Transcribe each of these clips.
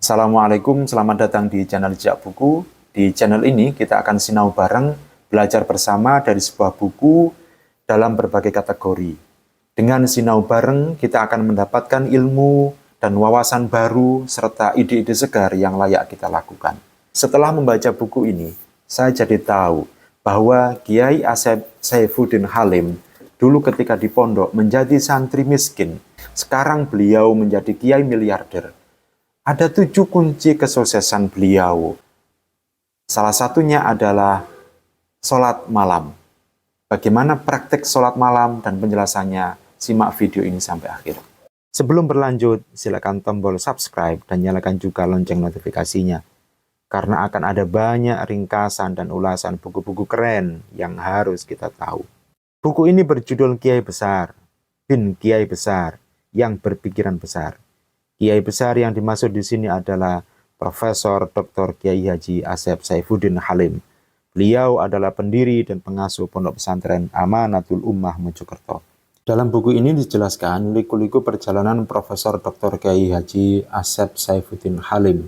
Assalamualaikum, selamat datang di channel Jejak Buku. Di channel ini kita akan sinau bareng, belajar bersama dari sebuah buku dalam berbagai kategori. Dengan sinau bareng, kita akan mendapatkan ilmu dan wawasan baru serta ide-ide segar yang layak kita lakukan. Setelah membaca buku ini, saya jadi tahu bahwa Kiai Asep Saifuddin Halim dulu ketika di pondok menjadi santri miskin. Sekarang beliau menjadi kiai miliarder. Ada 7 kunci kesuksesan beliau. Salah satunya adalah sholat malam. Bagaimana praktek sholat malam dan penjelasannya, simak video ini sampai akhir. Sebelum berlanjut, silakan tombol subscribe dan nyalakan juga lonceng notifikasinya. Karena akan ada banyak ringkasan dan ulasan buku-buku keren yang harus kita tahu. Buku ini berjudul Kiai Besar, bin Kiai Besar yang berpikiran besar. Kiai besar yang dimaksud di sini adalah Profesor Dr. Kiai Haji Asep Saifuddin Halim. Beliau adalah pendiri dan pengasuh Pondok Pesantren Amanatul Ummah Mojokerto. Dalam buku ini dijelaskan liku-liku perjalanan Profesor Dr. Kiai Haji Asep Saifuddin Halim,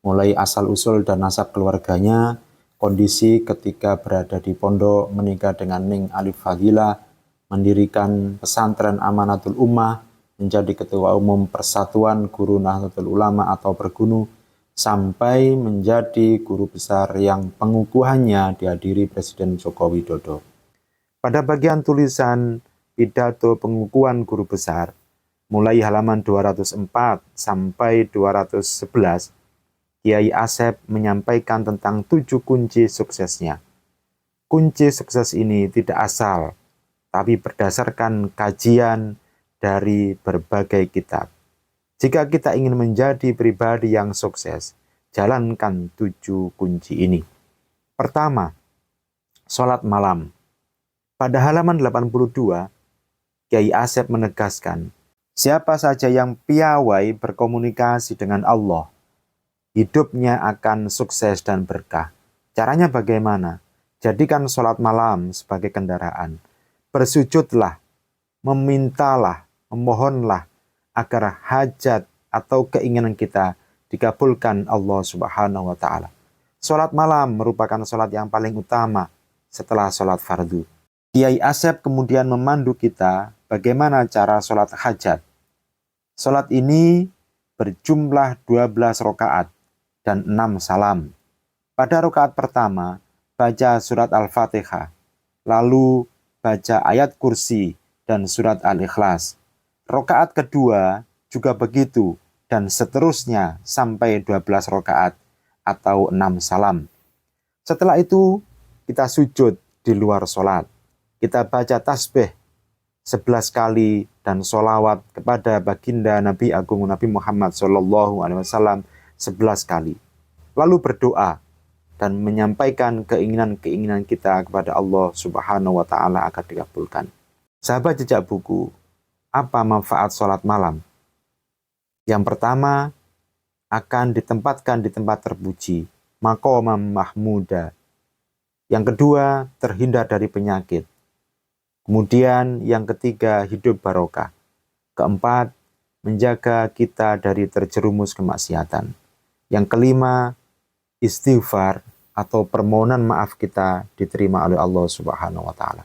mulai asal-usul dan nasab keluarganya, kondisi ketika berada di pondok, menikah dengan Ning Alif Fadilah, mendirikan pesantren Amanatul Ummah, menjadi ketua umum Persatuan Guru Nahdlatul Ulama atau Pergunu, sampai menjadi guru besar yang pengukuhannya dihadiri Presiden Joko Widodo. Pada bagian tulisan pidato pengukuhan guru besar, mulai halaman 204 sampai 211, Kiai Asep menyampaikan tentang 7 kunci suksesnya. Kunci sukses ini tidak asal, tapi berdasarkan kajian dari berbagai kitab. Jika kita ingin menjadi pribadi yang sukses, jalankan 7 kunci ini. Pertama, sholat malam. Pada halaman 82, Kiai Asep menegaskan, siapa saja yang piawai berkomunikasi dengan Allah, hidupnya akan sukses dan berkah. Caranya bagaimana? Jadikan sholat malam sebagai kendaraan. Bersujudlah, memintalah, memohonlah agar hajat atau keinginan kita dikabulkan Allah Subhanahu wa Ta'ala. Sholat malam merupakan sholat yang paling utama setelah sholat fardu. Kiai Asep kemudian memandu kita bagaimana cara sholat hajat. Sholat ini berjumlah 12 rakaat dan 6 salam. Pada rakaat pertama, baca surat Al-Fatihah, lalu baca ayat kursi dan surat Al-Ikhlas. Rakaat kedua juga begitu, dan seterusnya sampai 12 rakaat atau 6 salam. Setelah itu, kita sujud di luar sholat. Kita baca tasbih 11 kali dan sholawat kepada baginda Nabi Agung Nabi Muhammad SAW 11 kali. Lalu berdoa dan menyampaikan keinginan-keinginan kita kepada Allah Subhanahu wa Ta'ala agar dikabulkan. Sahabat Jejak Buku, apa manfaat sholat malam? Yang pertama, akan ditempatkan di tempat terpuji, maqamam mahmuda. Yang kedua, terhindar dari penyakit. Kemudian yang ketiga, hidup barokah. Keempat, menjaga kita dari terjerumus kemaksiatan. Yang kelima, istighfar atau permohonan maaf kita diterima oleh Allah Subhanahu wa Ta'ala.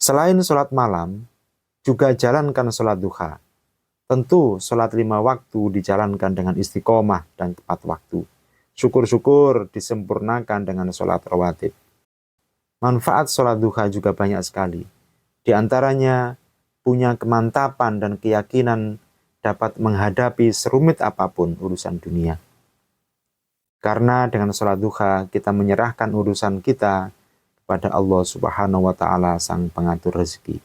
Selain sholat malam, juga jalankan sholat duha. Tentu sholat 5 waktu dijalankan dengan istiqomah dan tepat waktu. Syukur-syukur disempurnakan dengan sholat rawatib. Manfaat sholat duha juga banyak sekali. Di antaranya punya kemantapan dan keyakinan dapat menghadapi serumit apapun urusan dunia. Karena dengan sholat duha kita menyerahkan urusan kita kepada Allah Subhanahu wa Ta'ala sang pengatur rezeki.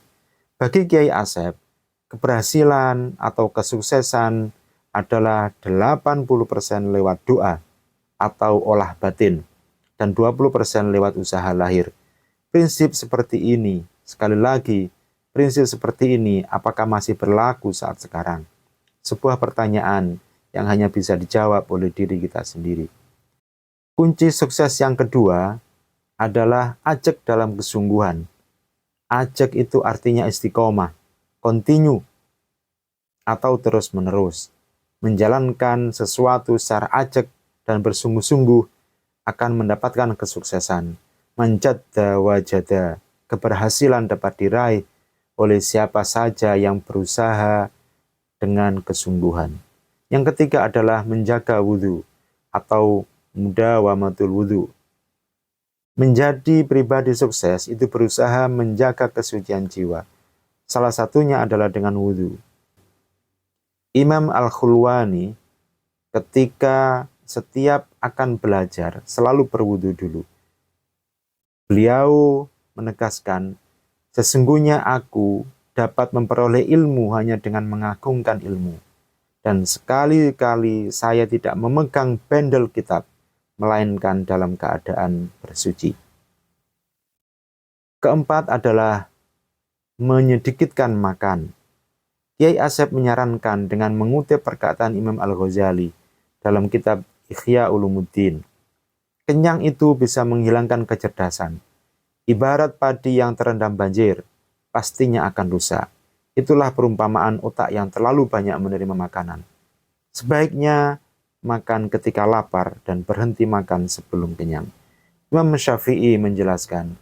Bagi Kiai Asep, keberhasilan atau kesuksesan adalah 80% lewat doa atau olah batin dan 20% lewat usaha lahir. Prinsip seperti ini, sekali lagi, prinsip seperti ini apakah masih berlaku saat sekarang? Sebuah pertanyaan yang hanya bisa dijawab oleh diri kita sendiri. Kunci sukses yang kedua adalah ajak dalam kesungguhan. Ajak itu artinya istiqomah, continue, atau terus-menerus. menjalankan sesuatu secara ajak dan bersungguh-sungguh akan mendapatkan kesuksesan. Manjadda wajada, keberhasilan dapat diraih oleh siapa saja yang berusaha dengan kesungguhan. Yang ketiga adalah menjaga wudhu atau mudawamatul wudhu. Menjadi pribadi sukses itu berusaha menjaga kesucian jiwa. Salah satunya adalah dengan wudhu. Imam Al-Khulwani ketika setiap akan belajar selalu berwudhu dulu. Beliau menegaskan, sesungguhnya aku dapat memperoleh ilmu hanya dengan mengagungkan ilmu. Dan sekali-kali saya tidak memegang bendel kitab, melainkan dalam keadaan bersuci. Keempat adalah menyedikitkan makan. Kiai Asep menyarankan dengan mengutip perkataan Imam Al-Ghazali dalam kitab Ihya Ulumuddin. Kenyang itu bisa menghilangkan kecerdasan. Ibarat padi yang terendam banjir, pastinya akan rusak. Itulah perumpamaan otak yang terlalu banyak menerima makanan. Sebaiknya makan ketika lapar dan berhenti makan sebelum kenyang. Imam Syafi'i menjelaskan,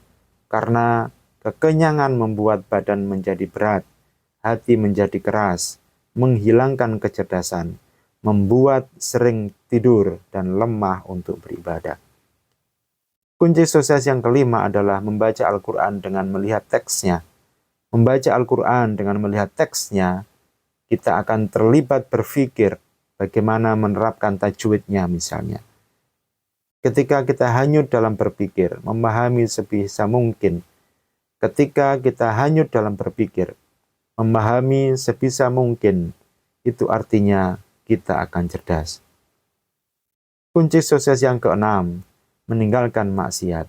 karena kekenyangan membuat badan menjadi berat, hati menjadi keras, menghilangkan kecerdasan, membuat sering tidur dan lemah untuk beribadah. Kunci sukses yang kelima adalah membaca Al-Quran dengan melihat teksnya. Membaca Al-Quran dengan melihat teksnya, kita akan terlibat berpikir bagaimana menerapkan tajwidnya misalnya. Ketika kita hanyut dalam berpikir, memahami sebisa mungkin. Ketika kita hanyut dalam berpikir, memahami sebisa mungkin, itu artinya kita akan cerdas. Kunci sukses yang keenam, meninggalkan maksiat.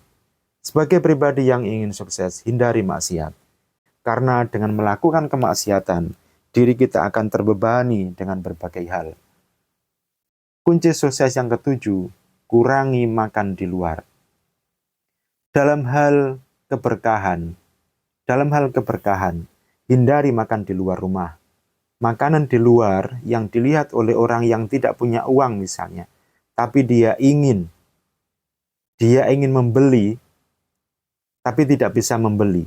Sebagai pribadi yang ingin sukses, hindari maksiat. Karena dengan melakukan kemaksiatan, diri kita akan terbebani dengan berbagai hal. Kunci sukses yang ketujuh, kurangi makan di luar. Dalam hal keberkahan, hindari makan di luar rumah. Makanan di luar yang dilihat oleh orang yang tidak punya uang misalnya, tapi dia ingin membeli, tapi tidak bisa membeli.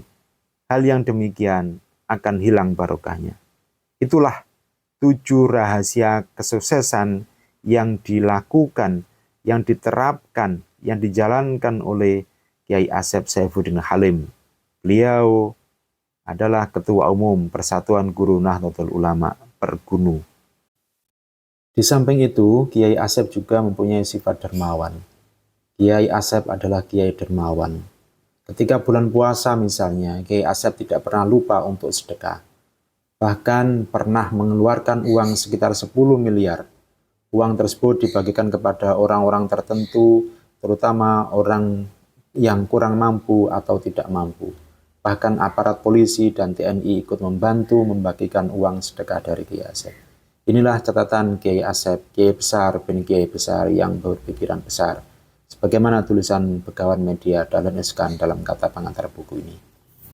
Hal yang demikian akan hilang barokahnya. Itulah 7 rahasia kesuksesan yang dilakukan, yang diterapkan, yang dijalankan oleh Kiai Asep Saifuddin Halim. Beliau adalah Ketua Umum Persatuan Guru Nahdlatul Ulama Pergunu. Di samping itu, Kiai Asep juga mempunyai sifat dermawan. Kiai Asep adalah Kiai dermawan. Ketika bulan puasa misalnya, Kiai Asep tidak pernah lupa untuk sedekah. Bahkan pernah mengeluarkan uang sekitar 10 miliar. Uang tersebut dibagikan kepada orang-orang tertentu, terutama orang yang kurang mampu atau tidak mampu. Bahkan aparat polisi dan TNI ikut membantu membagikan uang sedekah dari Kiai Asep. Inilah catatan Kiai Asep, Kiai besar bin Kiai besar yang berpikiran besar. Sebagaimana tulisan Begawan Media Dahlan Iskan dalam kata pengantar buku ini.